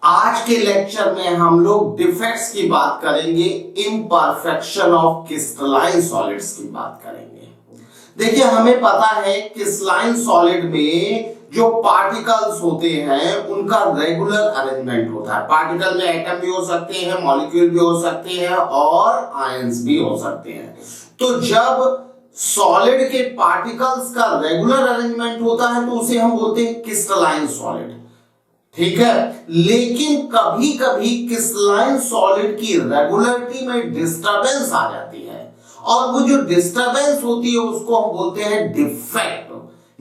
आज के लेक्चर में हम लोग डिफेक्ट्स की बात करेंगे, इम्परफेक्शन ऑफ क्रिस्टलाइन सॉलिड्स की बात करेंगे। देखिए, हमें पता है क्रिस्टलाइन सॉलिड में जो पार्टिकल्स होते हैं उनका रेगुलर अरेंजमेंट होता है। पार्टिकल में एटम भी हो सकते हैं, मॉलिक्यूल भी हो सकते हैं और आयंस भी हो सकते हैं। तो जब सॉलिड के पार्टिकल्स का रेगुलर अरेंजमेंट होता है तो उसे हम बोलते हैं क्रिस्टलाइन सॉलिड, ठीक है। लेकिन कभी कभी क्रिस्टलाइन सॉलिड की रेगुलरिटी में डिस्टरबेंस आ जाती है और वो जो डिस्टरबेंस होती है उसको हम बोलते हैं डिफेक्ट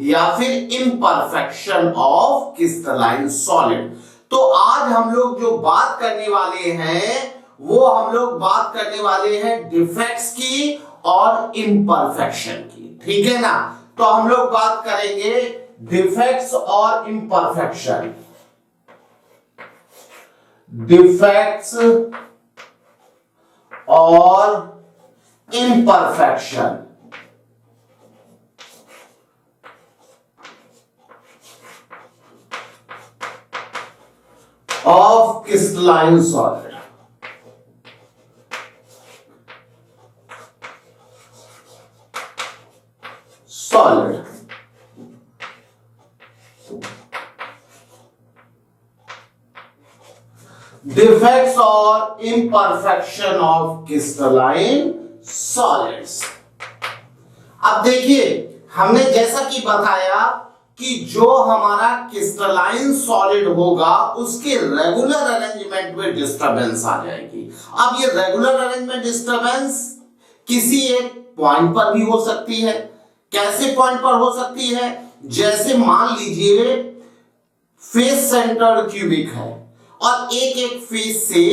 या फिर इम्परफेक्शन ऑफ क्रिस्टलाइन सॉलिड। तो आज हम लोग जो बात करने वाले हैं वो हम लोग बात करने वाले हैं डिफेक्ट्स की और इम्परफेक्शन की, ठीक है ना। तो हम लोग बात करेंगे डिफेक्ट्स और इम्परफेक्शन। डिफेक्ट्स और imperfection of crystalline solid. Defects और इम्परफेक्शन ऑफ क्रिस्टलाइन सॉलिड्स। अब देखिए, हमने जैसा कि बताया कि जो हमारा क्रिस्टलाइन सॉलिड होगा उसके रेगुलर अरेंजमेंट में डिस्टरबेंस आ जाएगी। अब ये रेगुलर अरेंजमेंट डिस्टरबेंस किसी एक पॉइंट पर भी हो सकती है। कैसे पॉइंट पर हो सकती है? जैसे मान लीजिए फेस सेंटर क्यूबिक है और एक एक फेस से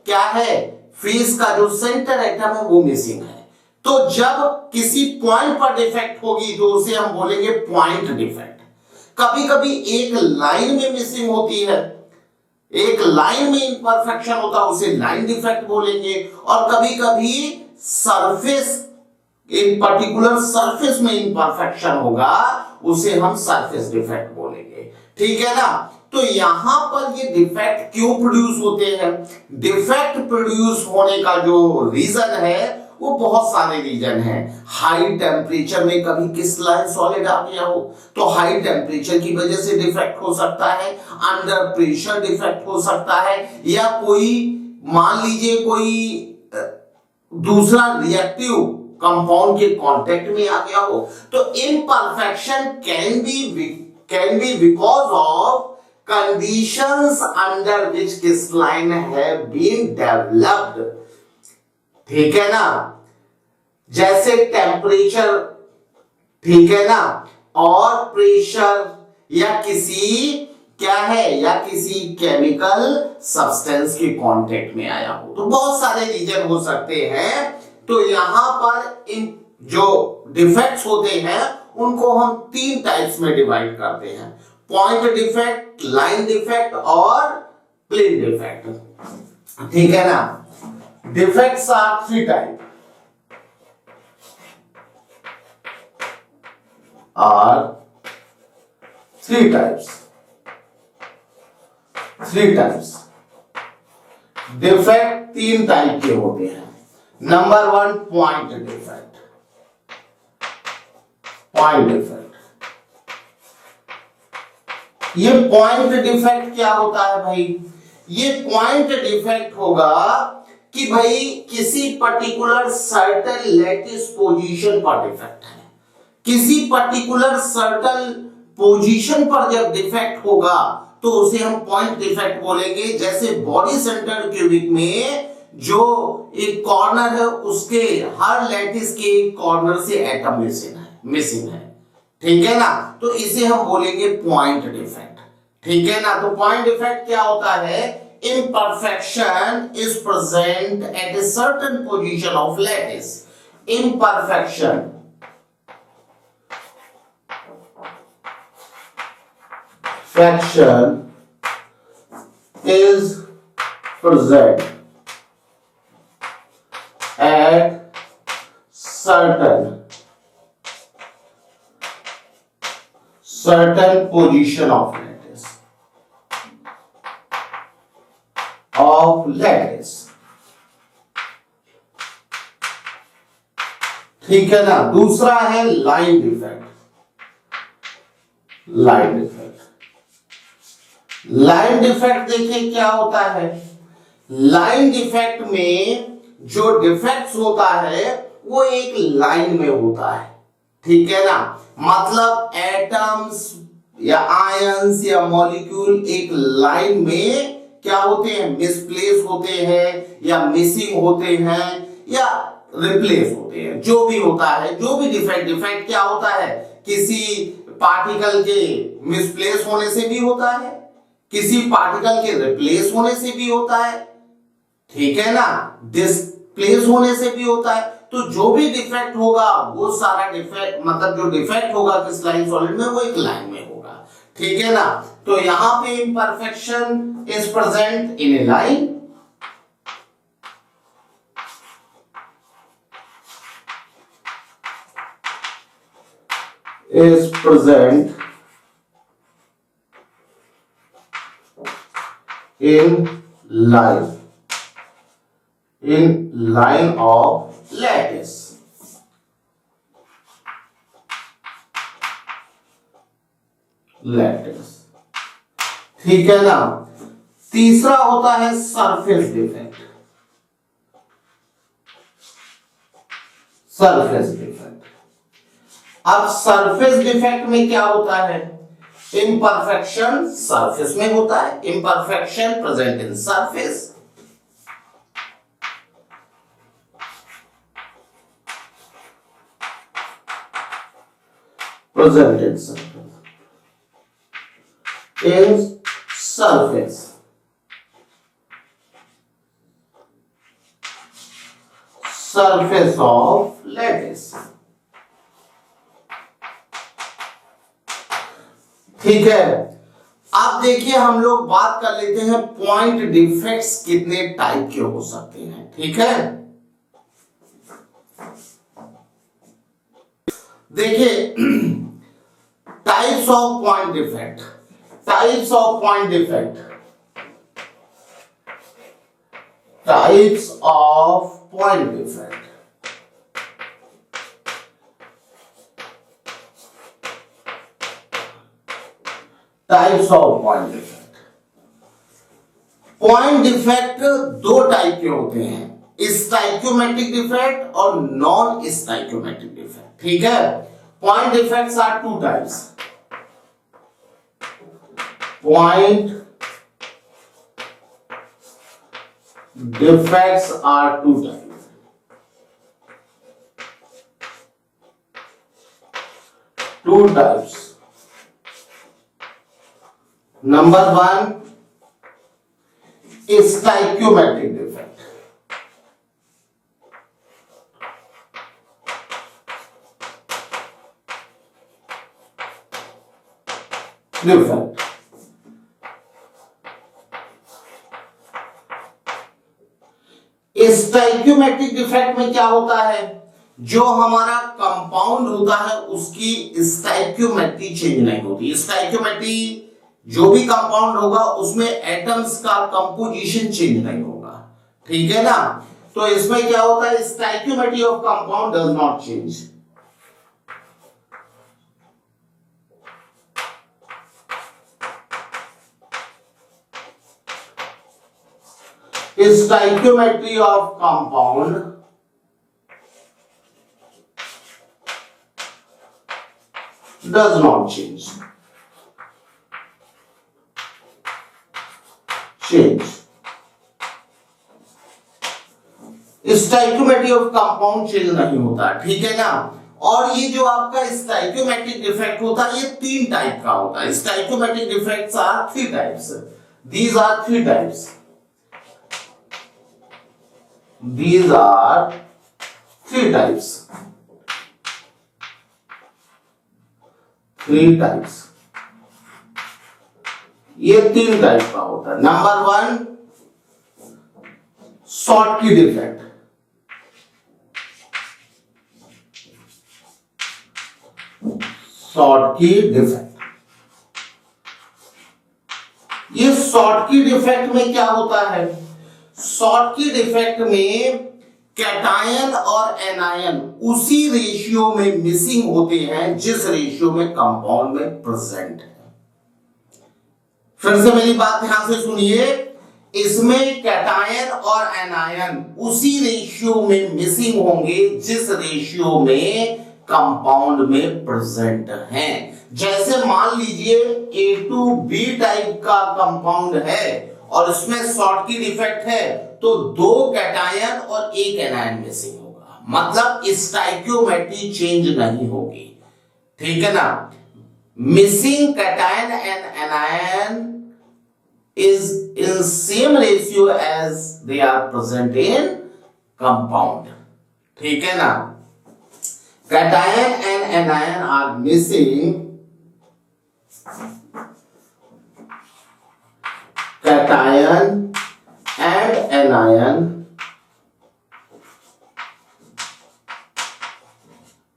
क्या है, फेस का जो सेंटर एटम है वो मिसिंग है। तो जब किसी पॉइंट पर डिफेक्ट होगी तो उसे हम बोलेंगे पॉइंट डिफेक्ट। कभी कभी एक लाइन में मिसिंग होती है, एक लाइन में इम्परफेक्शन होता है, उसे लाइन डिफेक्ट बोलेंगे। और कभी कभी सरफेस, एक पर्टिकुलर सरफेस में इम्परफेक्शन होगा, उसे हम सरफेस डिफेक्ट बोलेंगे, ठीक है ना। तो यहां पर ये डिफेक्ट क्यों प्रोड्यूस होते हैं? डिफेक्ट प्रोड्यूस होने का जो रीजन है वो बहुत सारे रीजन हैं। हाई टेम्परेचर में कभी क्रिस्टलाइन सॉलिड आ गया हो तो हाई टेम्परेचर की वजह से डिफेक्ट हो सकता है। अंडर प्रेशर डिफेक्ट हो सकता है, या कोई मान लीजिए कोई दूसरा रिएक्टिव कंपाउंड के कांटेक्ट में आ गया हो। तो imperfection can be because of conditions under which crystalline have been developed, ठीक है ना। जैसे टेम्परेचर, ठीक है ना, और प्रेशर, या किसी क्या है, या किसी केमिकल सब्सटेंस के कांटेक्ट में आया हो। तो बहुत सारे रीजन हो सकते हैं। तो यहां पर इन जो डिफेक्ट्स होते हैं उनको हम तीन टाइप्स में डिवाइड करते हैं: पॉइंट डिफेक्ट, लाइन डिफेक्ट और प्लेन डिफेक्ट, ठीक है ना। Defects are three type, three types. Defect तीन टाइप के होते हैं। Number one, point defect. Point defect, ये पॉइंट डिफेक्ट क्या होता है भाई? ये पॉइंट डिफेक्ट होगा कि भाई किसी पर्टिकुलर सर्टेन लैटिस पोजीशन पर डिफेक्ट है। किसी पर्टिकुलर सर्टेन पोजीशन पर जब डिफेक्ट होगा तो उसे हम पॉइंट डिफेक्ट बोलेंगे। जैसे बॉडी सेंटर क्यूबिक में जो एक कॉर्नर है उसके हर लैटिस के कॉर्नर से एटम मिसिंग है, ठीक है ना। तो इसे हम बोलेंगे पॉइंट डिफेक्ट, ठीक है ना। तो पॉइंट डिफेक्ट क्या होता है? imperfection is present at a certain position of lattice. Imperfection is present at certain position of lattice. Of lattice. ठीक है ना। दूसरा है line defect. Line defect, line defect देखिए क्या होता है। लाइन डिफेक्ट में जो डिफेक्ट्स होता है वो एक लाइन में होता है। ठीक है ना। मतलब एटम्स या आयंस या मॉलिक्यूल एक लाइन में क्या होते हैं, मिसप्लेस होते हैं या मिसिंग होते हैं या रिप्लेस होते हैं, जो भी होता है, जो भी डिफेक्ट। डिफेक्ट क्या होता है, किसी पार्टिकल के मिसप्लेस होने से भी होता है, किसी पार्टिकल के रिप्लेस होने से भी होता है, ठीक है ना, डिस्प्लेस होने से भी होता है। तो जो भी डिफेक्ट होगा वो सारा डिफेक्ट, मतलब जो डिफेक्ट होगा क्रिस्टलाइन सॉलिड में वो एक लाइन में होगा। ठीक है ना। तो यहां पे imperfection is present in A line, is present in line of lattice। Lattice, ठीक है ना। तीसरा होता है सरफेस डिफेक्ट। सरफेस डिफेक्ट, अब सरफेस डिफेक्ट में क्या होता है, इम्परफेक्शन सरफेस में होता है, imperfection present in surface. Present in surface, in surface. Surface of lattice. ठीक है। अब देखिए हम लोग बात कर लेते हैं पॉइंट डिफेक्ट्स कितने टाइप के हो सकते हैं। ठीक है, देखिए types of point defect. Types of point defect, types of point defect. Types of point defect. Point defect दो टाइप के होते हैं, स्टाइक्योमेट्रिक डिफेक्ट और नॉन स्टाइक्योमेट्रिक डिफेक्ट। ठीक है, point defects are two types. Point defects are two types. Two types. Number one, stoichiometric defect. Defect stoichiometric defect में क्या होता है, जो हमारा कंपाउंड होता है उसकी स्टाइक्योमेट्री चेंज नहीं होती। स्टाइक्योमेट्री जो भी कंपाउंड होगा उसमें एटम्स का कंपोजिशन चेंज नहीं होगा। ठीक है ना। तो इसमें क्या होता है, stoichiometry of compound does not change. Stoichiometry of compound does not change. Stoichiometry of compound change नहीं होता। ठीक है ना। और ये जो आपका स्टाइक्योमेट्रिक डिफेक्ट होता है ये तीन टाइप का होता है। Stoichiometric defects are three types. These are three types. These are three types. Three types. ये तीन टाइप का होता है। Number one, Schottky defect. Schottky defect, ये शॉर्टकी डिफेक्ट में क्या होता है, शॉर्टकिट इफेक्ट में कैटायन और एनायन उसी रेशियो में मिसिंग होते हैं जिस रेशियो में कंपाउंड में प्रेजेंट है। फिर से मेरी बात ध्यान से सुनिए, इसमें कैटायन और एनायन उसी रेशियो में मिसिंग होंगे जिस रेशियो में कंपाउंड में प्रेजेंट हैं। जैसे मान लीजिए A2B टाइप का कंपाउंड है और इसमें शॉर्टकिट इफेक्ट है तो 2 कैटायन और 1 एनायन मिसिंग होगा, मतलब स्टोइकियोमेट्री चेंज नहीं होगी। ठीक है ना। Missing cation and anion is in same ratio as they are present in compound. ठीक है ना। Cation and anion are missing. Cation and anion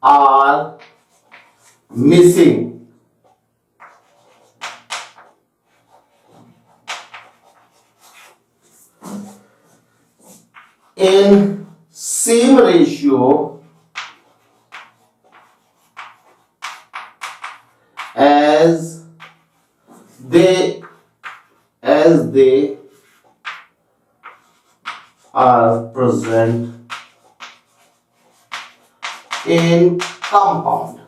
are missing in same ratio as they are present in compound।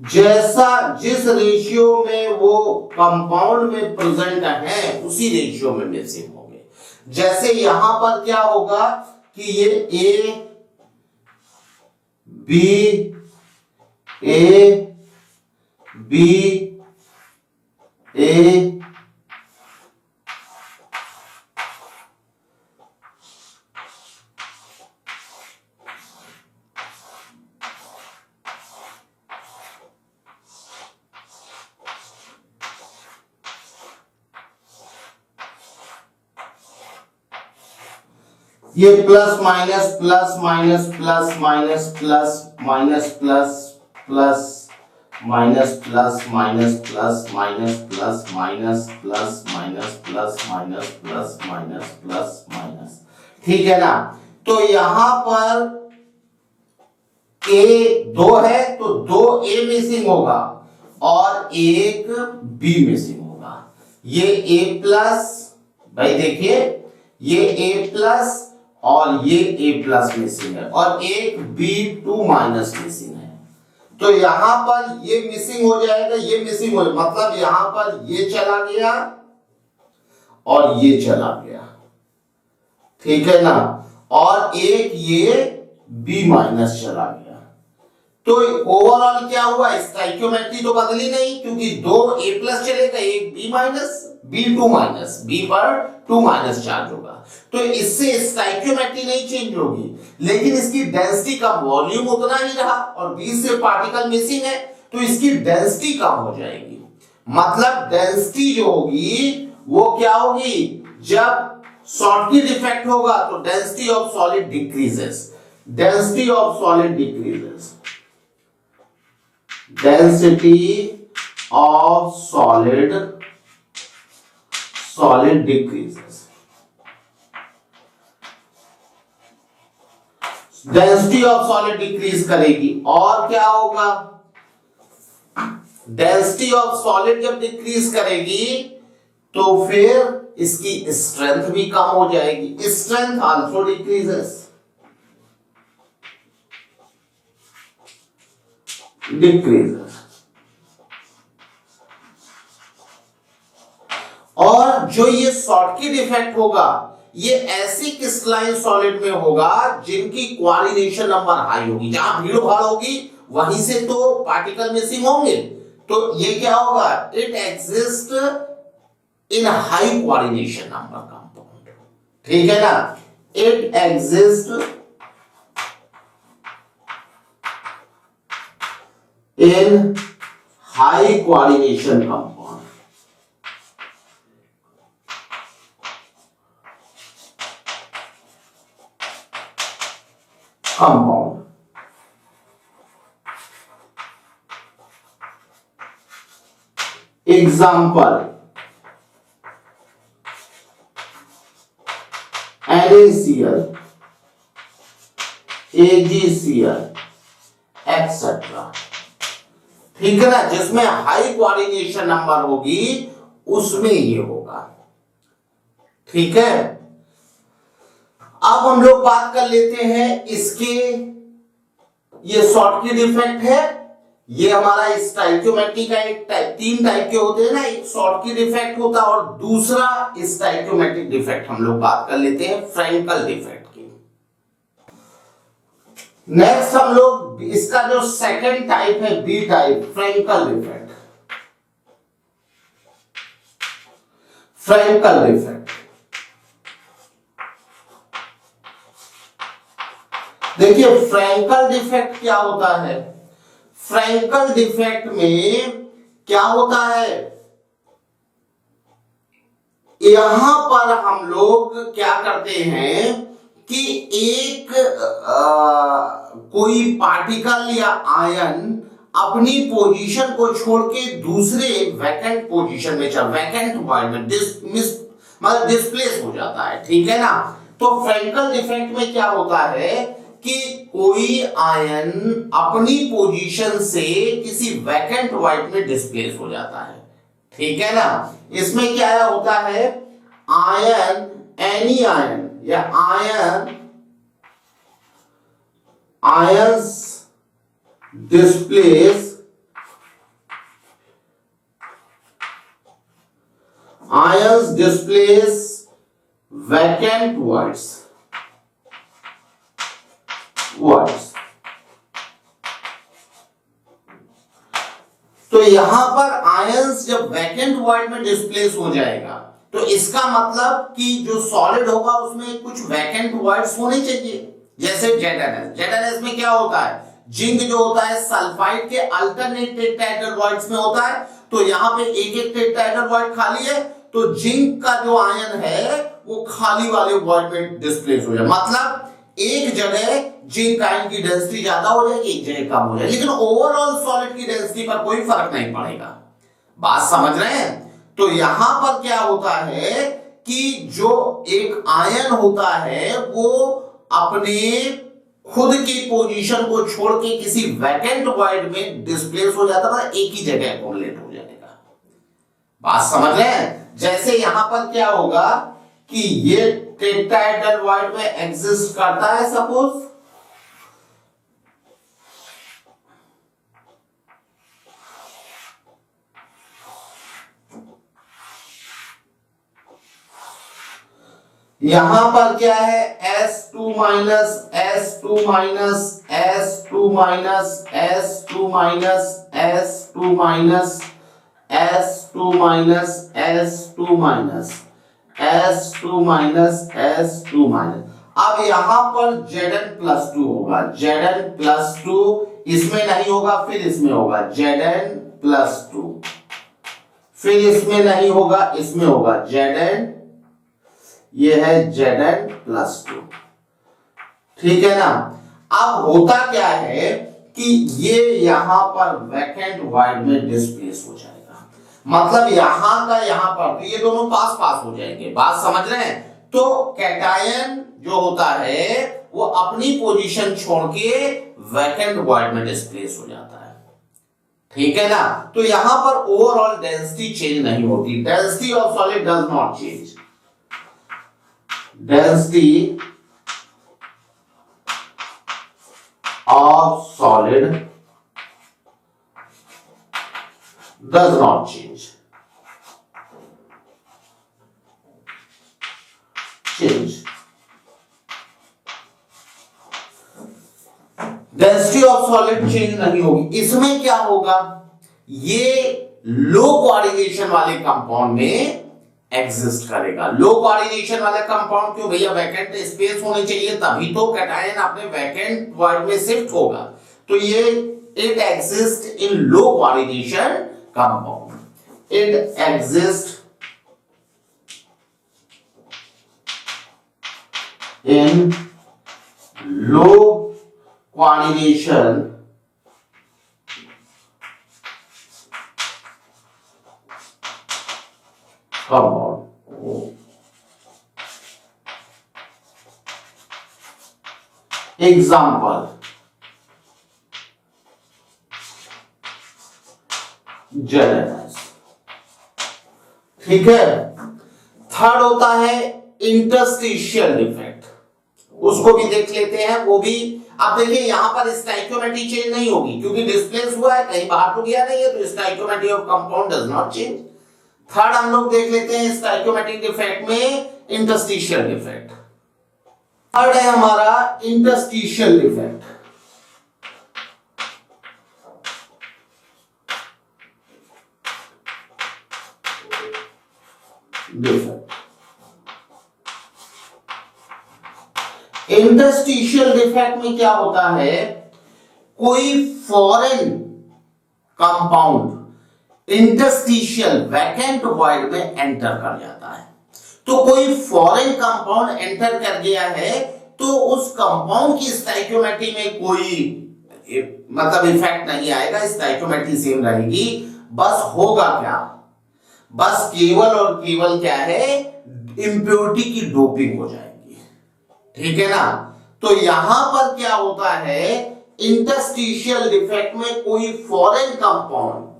जैसा जिस ratio में वो compound में present है उसी रेशियो में मिसिंग होंगे। जैसे यहां पर क्या होगा कि ये A B A ये plus minus plus minus plus minus plus minus plus plus minus plus minus plus minus plus minus plus minus plus minus plus minus plus minus. ठीक है ना। तो यहां पर A 2 है तो 2 A मिसिंग होगा और 1 B मिसिंग होगा। ये A प्लस, भाई देखिए ये A प्लस और ये A प्लस मिसिंग है और एक B2 माइनस मिसिंग है। तो यहां पर ये मिसिंग हो जाएगा, ये मिसिंग हो, मतलब यहां पर ये चला गया और ये चला गया। ठीक है ना। और एक ये B माइनस चला गया। तो ओवरऑल क्या हुआ, स्टोइकियोमेट्री तो बदली नहीं क्योंकि 2 A प्लस चलेगा, एक B minus, B2 minus, B पर 2 माइनस चार्ज होगा। तो इससे स्टोइकियोमेट्री नहीं चेंज होगी, लेकिन इसकी डेंसिटी का वॉल्यूम उतना ही रहा और B से पार्टिकल मिसिंग है तो इसकी डेंसिटी कम हो जाएगी। मतलब डेंसिटी जो होगी वो क्या होगी, जब शॉर्टकिट इफेक्ट होगा तो density of solid decreases, density of solid decreases, density of solid decreases. Density of solid decrease करेगी और क्या होगा, डेंसिटी ऑफ सॉलिड जब डिक्रीज करेगी तो फिर इसकी स्ट्रेंथ भी कम हो जाएगी, स्ट्रेंथ आल्सो डिक्रीजेस, डिक्रीजेस। और जो ये शॉर्टकिट इफेक्ट होगा ये ऐसी क्रिस्टलाइन सॉलिड में होगा जिनकी कोऑर्डिनेशन नंबर हाई होगी। जहां भीड़ भाड़ होगी वहीं से तो पार्टिकल मिसिंग होंगे। तो ये क्या होगा, it exist in high coordination number compound. ठीक है ना। It exist in high coordination compound. Example, NaCl, AgCl etcetera, ठीक है ना। जिसमें हाई कोऑर्डिनेशन नंबर होगी उसमें ये होगा, ठीक है। अब हम लोग बात कर लेते हैं इसके, ये शॉर्टकी डिफेक्ट है, ये हमारा स्टाइकियोमेट्री का एक टाइप, 3 टाइप के होते हैं ना, एक शॉर्टकी डिफेक्ट होता है और दूसरा स्टाइकियोमेट्रिक डिफेक्ट। हम लोग बात कर लेते हैं फ्रैंकल डिफेक्ट की। नेक्स्ट हम लोग इसका जो सेकंड टाइप है, B type, Frenkel defect. Frenkel defect देखिए, फ्रैंकल डिफेक्ट क्या होता है? फ्रैंकल डिफेक्ट में क्या होता है, यहां पर हम लोग क्या करते हैं कि एक कोई पार्टिकल या आयन अपनी पोजीशन को छोड़ के दूसरे वैकेंट पोजीशन में, वैकेंट वॉइड में मतलब डिस्प्लेस हो जाता है, ठीक है ना। तो फ्रैंकल डिफेक्ट में क्या होता है कि कोई आयन अपनी पोजीशन से किसी वैकेंट वॉइड में डिस्प्लेस हो जाता है, ठीक है ना। इसमें क्या होता है, आयन, एनी आयन या आयंस डिस्प्लेस वैकेंट वॉइड्स। तो यहां पर आयंस जब वैकेंट वॉइड में डिस्प्लेस हो जाएगा तो इसका मतलब कि जो सॉलिड होगा उसमें कुछ वैकेंट वॉइड्स होने चाहिए। जैसे जेडएनएस में क्या होता है, जिंक जो होता है सल्फाइड के अल्टरनेट टेट्राहेड्रल वॉइड्स में होता है। तो यहां पे एक टेट्राहेड्रल वॉइड खाली है, तो जिंक का जो आयन है वो खाली वाले वॉइड में डिस्प्लेस हो जाए। मतलब एक जगह जिंक आयन की डेंसिटी ज्यादा हो जाएगी, एक जगह कम हो जाएगी, लेकिन ओवरऑल सॉलिड की डेंसिटी पर कोई फर्क नहीं पड़ेगा। बात समझ रहे हैं? तो यहां पर क्या होता है कि जो एक आयन होता है वो अपने खुद की पोजीशन को छोड़ के किसी वैकेंट वॉइड में डिस्प्लेस हो जाता है, एक ही जगह एकोमोलेट हो जाएगा। बात समझ रहे हैं? जैसे यहां पर क्या होगा कि ये टेट्राहेड्रल वॉइड में एग्जिस्ट करता है, सपोज यहां पर क्या है, S2 minus S2 minus S2 minus S2 minus S2 minus S2 minus S2 minus S2 minus S2 minus. अब यहां पर Zn+2 होगा, Zn+2 इसमें नहीं होगा, फिर इसमें होगा Zn+2, फिर इसमें नहीं होगा, इसमें होगा Zn, ये है Zn+2, ठीक है ना। अब होता क्या है कि ये यहां पर वैकेंट वॉइड में डिस्प्लेस हो जाएगा, मतलब यहां का यहां पर, तो ये दोनों पास पास हो जाएंगे। बात समझ रहे हैं? तो कैटायन जो होता है वो अपनी पोजीशन छोड़ के वैकेंट वॉइड में डिस्प्लेस हो जाता है, ठीक है ना। तो यहां पर ओवरऑल डेंसिटी चेंज नहीं होती, density of solid does not change, density of solid does not change. Density of solid change नहीं होगी। इसमें क्या होगा, ये लो कोऑर्डिनेशन वाले कंपाउंड में एग्जिस्ट करेगा। लो कोऑर्डिनेशन वाला कंपाउंड क्यों भैया, वैकेंट स्पेस होनी चाहिए, तभी तो कैटायन अपने वैकेंट वॉइड में शिफ्ट होगा। तो ये it exist in low coordination compound, it exist in low coordination compound. Example genesis. ठीक है। थर्ड होता है इंटरस्टिशियल डिफेक्ट, उसको भी देख लेते हैं। वो भी अब देखिए यहां पर स्टाइकियोमेट्री चेंज नहीं होगी क्योंकि डिस्प्लेस हुआ है, कहीं बाहर तो गया नहीं है, तो stoichiometry of compound does not change. Third हम लोग देख लेते हैं स्टाइकियोमेट्रिक डिफेक्ट में इंटरस्टिशियल डिफेक्ट। थर्ड है हमारा इंटरस्टिशियल डिफेक्ट। इंटरस्टिशियल डिफेक्ट में क्या होता है, कोई foreign compound interstitial vacant void में एंटर कर जाता है। तो कोई फॉरेन कंपाउंड एंटर कर गया है तो उस कंपाउंड की स्टाइकियोमेट्री में कोई मतलब इफेक्ट नहीं आएगा, स्टाइकियोमेट्री सेम रहेगी। बस होगा क्या, बस केवल और केवल क्या है, इंप्योरिटी की डोपिंग हो जाएगी। ठीक है ना। तो यहां पर क्या होता है, इंटरस्टिशियल डिफेक्ट में कोई फॉरेन कंपाउंड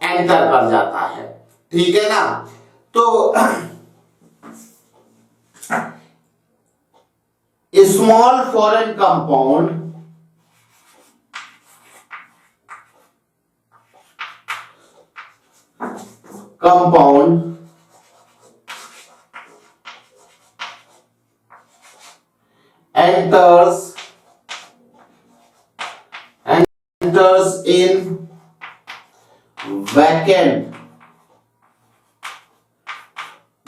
एंटर कर जाता है। ठीक है ना। तो small foreign compound enters in vacant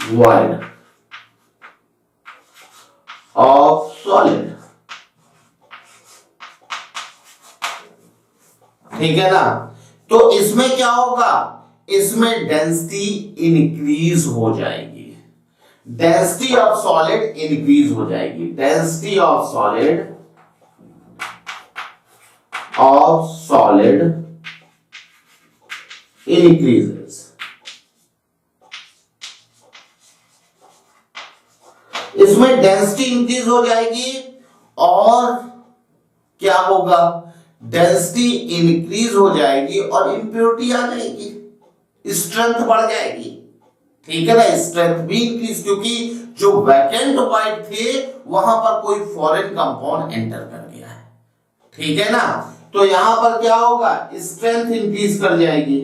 void of solid। ठीक है ना। तो इसमें क्या होगा, इसमें डेंसिटी इंक्रीज हो जाएगी, डेंसिटी ऑफ सॉलिड इंक्रीज हो जाएगी, डेंसिटी ऑफ सॉलिड इंक्रीजेस। इसमें डेंसिटी इंक्रीज हो जाएगी और क्या होगा, डेंसिटी इंक्रीज हो जाएगी और इंप्योरिटी आ जाएगी, स्ट्रेंथ बढ़ जाएगी। ठीक है ना, स्ट्रेंथ भी इंक्रीज, क्योंकि जो वैकेंट वॉइड थे वहां पर कोई फॉरेन कंपाउंड एंटर कर गया है। ठीक है ना। तो यहां पर क्या होगा, स्ट्रेंथ इंक्रीज कर जाएगी,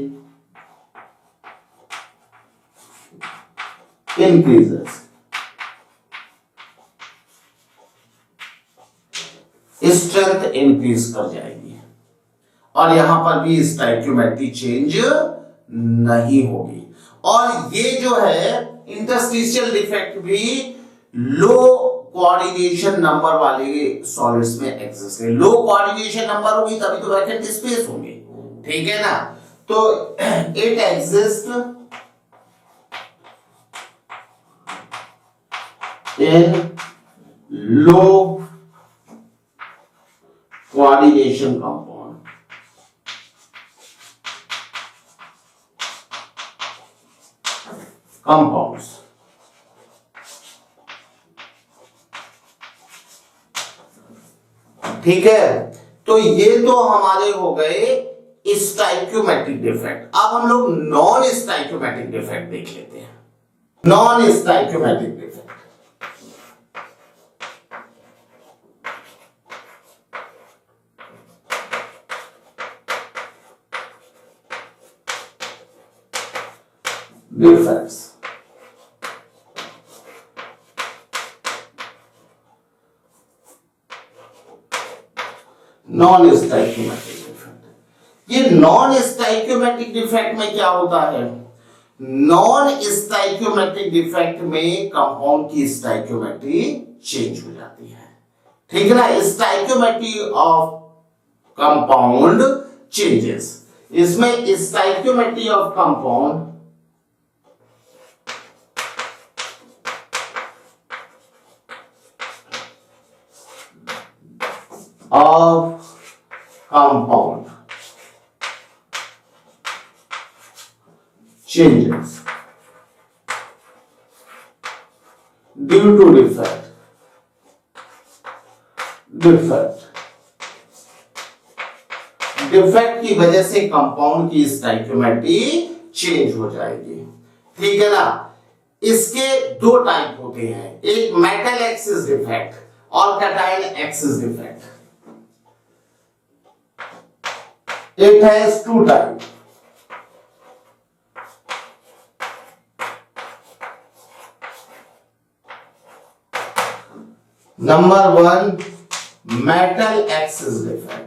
इंक्रीजेस, स्ट्रेंथ इंक्रीज कर जाएगी और यहां पर भी स्टाइकियोमेट्री चेंज नहीं होगी। और ये जो है इंटरस्टिशियल डिफेक्ट भी लो कोऑर्डिनेशन नंबर वाले सॉलिड्स में एग्जिस्ट है। लो कोऑर्डिनेशन नंबर होगी तभी तो वैकेंट स्पेस होंगे। ठीक है ना। तो it exist in low coordination compound. Compounds. ठीक है। तो ये तो हमारे हो गए स्टाइकियोमेट्रिक डिफेक्ट। अब हम लोग नॉन स्टाइकियोमेट्रिक डिफेक्ट देख लेते हैं। Non stoichiometric defect, defects. Non stoichiometric defect, ये नॉन स्टाइकियोमेट्रिक डिफेक्ट में क्या होता है, नॉन स्टाइकियोमेट्रिक डिफेक्ट में कंपाउंड की स्टाइकियोमेट्री चेंज हो जाती है। ठीक है ना। Stoichiometry of compound changes. इसमें stoichiometry of compound of compound changes due to defect, defect की वजह से कंपाउंड की स्टोइकियोमेट्री चेंज हो जाएगी। ठीक है ना। इसके दो टाइप होते हैं, एक मेटल एक्सिस डिफेक्ट और cation excess defect. It has two type. Number one, metal excess defect.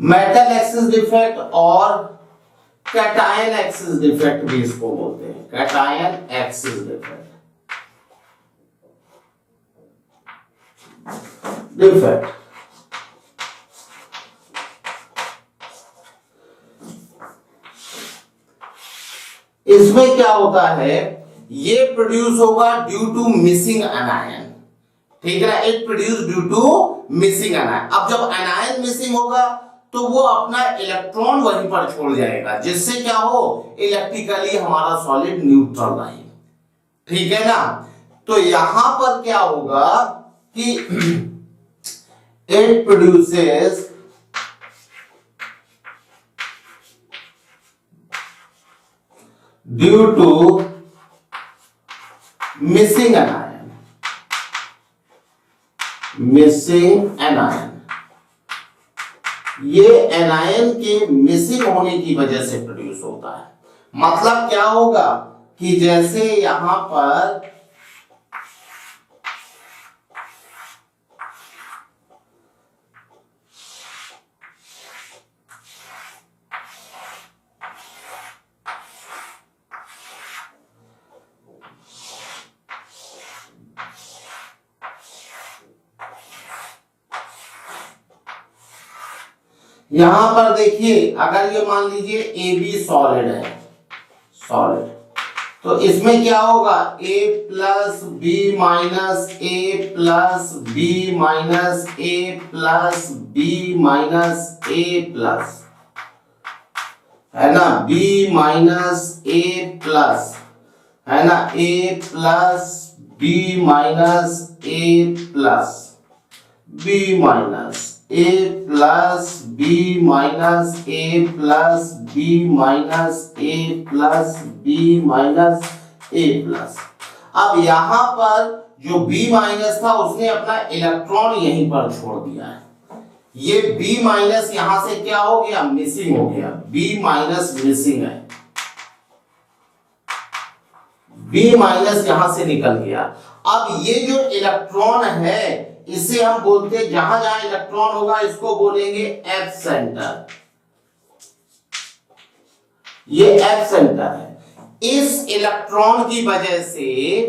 Metal excess defect और कैटायन एक्सिस डिफेक्ट भी इसको बोलते हैं, कैटायन एक्सिस डिफेक्ट। इसमें क्या होता है, ये प्रोड्यूस होगा ड्यू टू मिसिंग एनायन। ठीक है, it produce due to missing anion. अब जब एनायन मिसिंग होगा तो वो अपना इलेक्ट्रॉन वहीं पर छोड़ जाएगा, जिससे क्या हो, इलेक्ट्रिकली हमारा सॉलिड न्यूट्रल रहे। ठीक है ना। तो यहां पर क्या होगा कि it produces due to missing anion, missing anion. ये एनायन के मिसिंग होने की वजह से प्रोड्यूस होता है। मतलब क्या होगा कि जैसे यहां पर यहां पर देखिए, अगर ये मान लीजिए ए बी सॉलिड है, सॉलिड, तो इसमें क्या होगा, ए प्लस बी माइनस ए प्लस बी माइनस ए प्लस बी माइनस ए प्लस, है ना, बी माइनस ए प्लस, है ना, ए प्लस बी माइनस ए प्लस बी माइनस ए प्लस बी माइनस ए प्लस बी माइनस ए प्लस बी माइनस ए plus. अब यहां पर जो B माइनस था उसने अपना इलेक्ट्रॉन यहीं पर छोड़ दिया है। ये B माइनस यहां से क्या हो गया, मिसिंग हो गया, B माइनस मिसिंग है, B माइनस यहां से निकल गया। अब ये जो इलेक्ट्रॉन है इसे हम बोलते हैं, जहां जहां इलेक्ट्रॉन होगा इसको बोलेंगे F सेंटर। ये F सेंटर है। इस इलेक्ट्रॉन की वजह से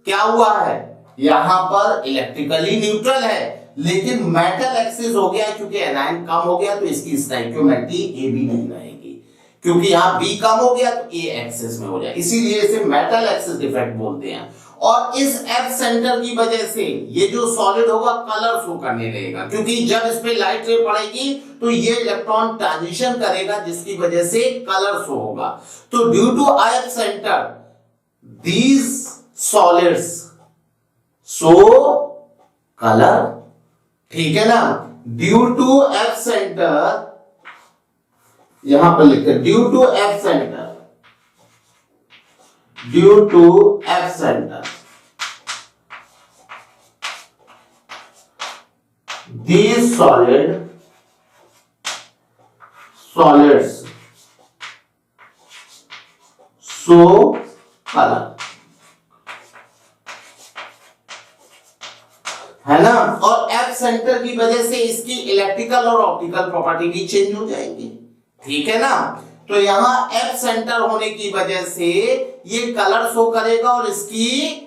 क्या हुआ है, यहां पर इलेक्ट्रिकली न्यूट्रल है, लेकिन मेटल एक्सिस हो गया, क्योंकि एनायन कम हो गया तो इसकी स्टोइकियोमेट्री ए बी नहीं रहेगी, क्योंकि यहां बी कम हो गया तो ए एक्सिस में हो जाए, इसीलिए इसे मेटल एक्सिस डिफेक्ट बोलते हैं। और इस एफ सेंटर की वजह से ये जो सॉलिड होगा कलर शो करने लगेगा, क्योंकि जब इस पे लाइट रे पड़ेगी तो ये इलेक्ट्रॉन ट्रांजिशन करेगा, जिसकी वजह से कलर शो होगा। तो due to F centre these solids show colour. ठीक है ना। ड्यू टू एफ सेंटर, यहां पर लिखे due to F centre, due to F centre these solids show color, है ना। और एफ सेंटर की वजह से इसकी इलेक्ट्रिकल और ऑप्टिकल प्रॉपर्टी भी चेंज हो जाएंगी। ठीक है ना। तो यहां एफ सेंटर होने की वजह से ये कलर शो करेगा और इसकी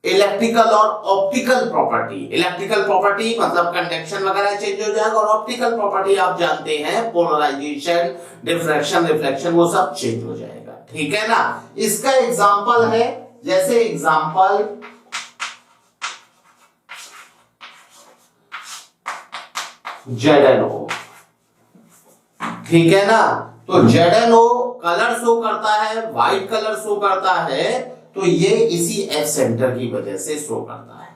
इलेक्ट्रिकल और ऑप्टिकल प्रॉपर्टी, इलेक्ट्रिकल प्रॉपर्टी मतलब कंडक्शन वगैरह चेंज हो जाएगा, और ऑप्टिकल प्रॉपर्टी आप जानते हैं पोलराइजेशन, डिफ्रैक्शन, रिफ्लेक्शन, वो सब चेंज हो जाएगा। ठीक है ना। इसका एग्जांपल है, जैसे एग्जांपल ZnO। ठीक है ना। तो ZnO कलर शो करता है, व्हाइट कलर शो करता है, तो ये इसी एफ सेंटर की वजह से शो करता है।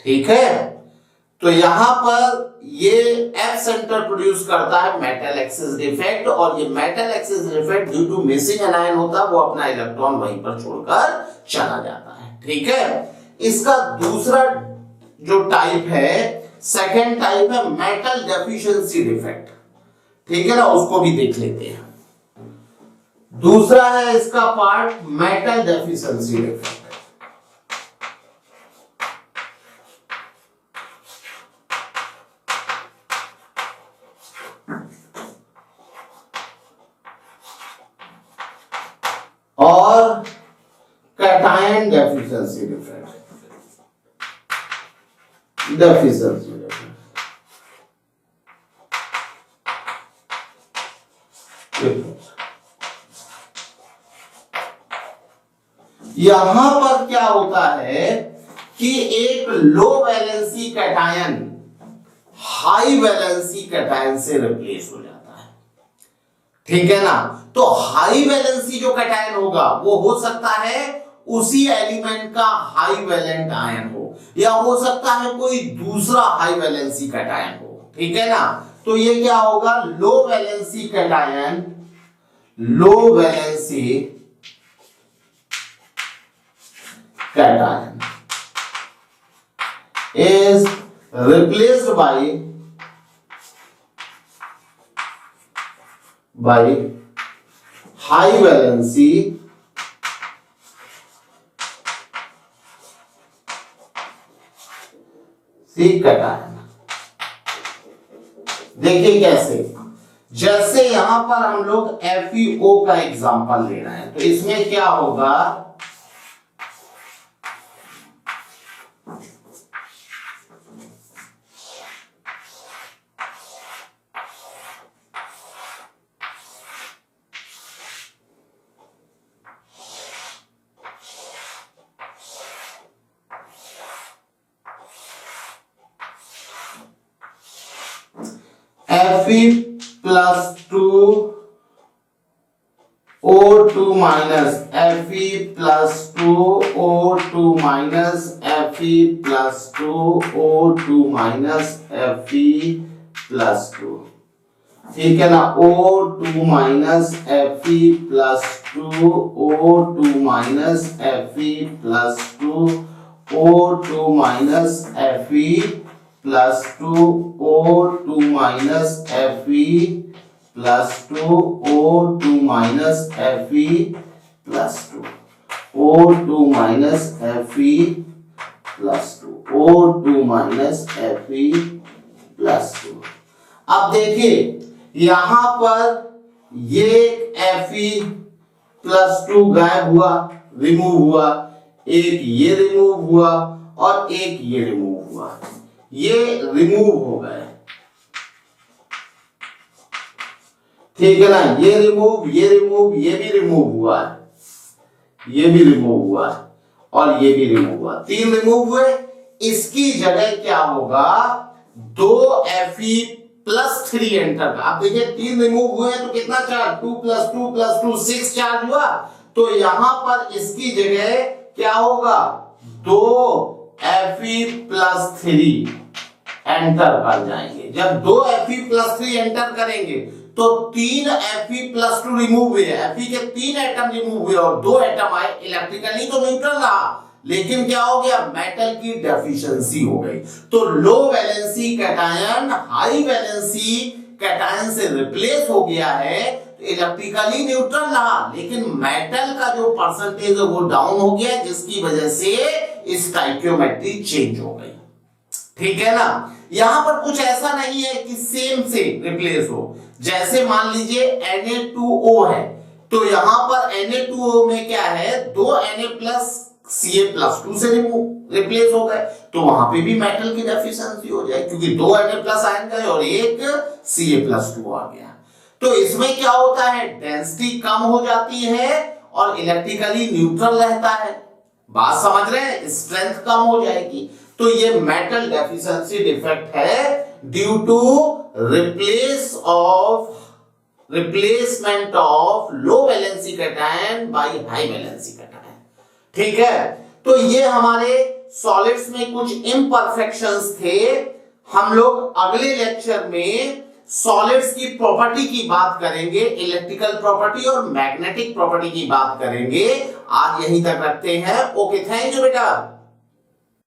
ठीक है, तो यहां पर ये एफ सेंटर प्रोड्यूस करता है मेटल एक्सिस डिफेक्ट, और ये metal excess defect due to missing anion होता है, वो अपना इलेक्ट्रॉन वहीं पर छोड़कर चला जाता है। ठीक है, इसका दूसरा जो टाइप है, सेकेंड टाइप है मेटल डेफिशिएंसी डिफेक्ट। ठीक है ना, उसको भी देख लेते हैं। दूसरा है इसका पार्ट मेटल डेफिशिएंसी डिफेक्ट। और कैटायन डेफिशिएंसी डिफेक्ट। यहां पर क्या होता है कि एक low valency cation high valency cation से रिप्लेस हो जाता है। ठीक है ना, तो हाई वैलेंसी जो कैटायन होगा वो हो सकता है उसी एलिमेंट का हाई वैलेंट आयन हो, या हो सकता है कोई दूसरा हाई वैलेंसी कैटायन हो। ठीक है ना, तो ये क्या होगा, low valency cation, low valency cation is replaced by high valency C cation. देखिए कैसे, जैसे यहां पर हम लोग FeO का एग्जांपल ले रहे हैं, तो इसमें क्या होगा, Fe plus 2 O2 minus Fe plus 2 O2 minus Fe plus 2 O2 minus Fe plus 2। ठीक है ना, O2 minus Fe plus 2 O2 minus Fe plus 2 O2 minus Fe plus 2 O2 minus Fe plus 2 O2 minus Fe plus 2 O2 minus Fe plus 2 O2 minus Fe plus 2। अब देखिए यहां पर ये Fe plus 2 गायब हुआ, रिमूव हुआ, एक ये रिमूव हुआ और एक ये रिमूव हुआ, ये रिमूव हो गए। ठीक है ना, ये रिमूव, ये रिमूव, ये भी रिमूव हुआ है, ये भी रिमूव हुआ है और ये भी रिमूव हुआ, 3 रिमूव हुए। इसकी जगह क्या होगा, 2 Fe+3 एंटर का। आप देखिए 3 रिमूव हुए तो कितना चार्ज, 2 + 2 + 2 6 चार्ज हुआ, तो यहां पर इसकी जगह क्या होगा, 2 Fe+3 एंटर कर जाएंगे। जब 2 Fe+3 एंटर करेंगे तो 3 Fe+2 रिमूव हुए, Fe के 3 एटम रिमूव हुए और 2 एटम आए। इलेक्ट्रिकली तो न्यूट्रल रहा, लेकिन क्या हो गया, मेटल की डेफिशिएंसी हो गई। तो low valency cation high valency cation से रिप्लेस हो गया है, तो इलेक्ट्रिकली न्यूट्रल रहा, लेकिन मेटल का जो परसेंटेज है वो डाउन हो गया, जिसकी वजह से इस स्टोइकियोमेट्री चेंज हो गई। ठीक है ना, यहां पर कुछ ऐसा नहीं है कि सेम से रिप्लेस हो। जैसे मान लीजिए Na2O है, तो यहां पर Na2O में क्या है, 2 Na+ Ca+2 से रिप्लेस हो गए, तो वहां पे भी मेटल की डेफिशिएंसी हो जाए, क्योंकि 2 Na+ आयन गए और एक Ca+2 आ गया। तो इसमें क्या होता है, डेंसिटी कम हो जाती है और इलेक्ट्रिकली न्यूट्रल रहता है। बात समझ रहे हैं, स्ट्रेंथ कम हो जाएगी। तो ये मेटल डेफिशिएंसी डिफेक्ट है due to replace of replacement of low valency cation by high valency cation. ठीक है, तो ये हमारे सॉलिड्स में कुछ इम्परफेक्शंस थे। हम लोग अगले लेक्चर में सॉलिड्स की प्रॉपर्टी की बात करेंगे, इलेक्ट्रिकल प्रॉपर्टी और मैग्नेटिक प्रॉपर्टी की बात करेंगे। आज यहीं तक रखते हैं। ओके, थैंक यू बेटा।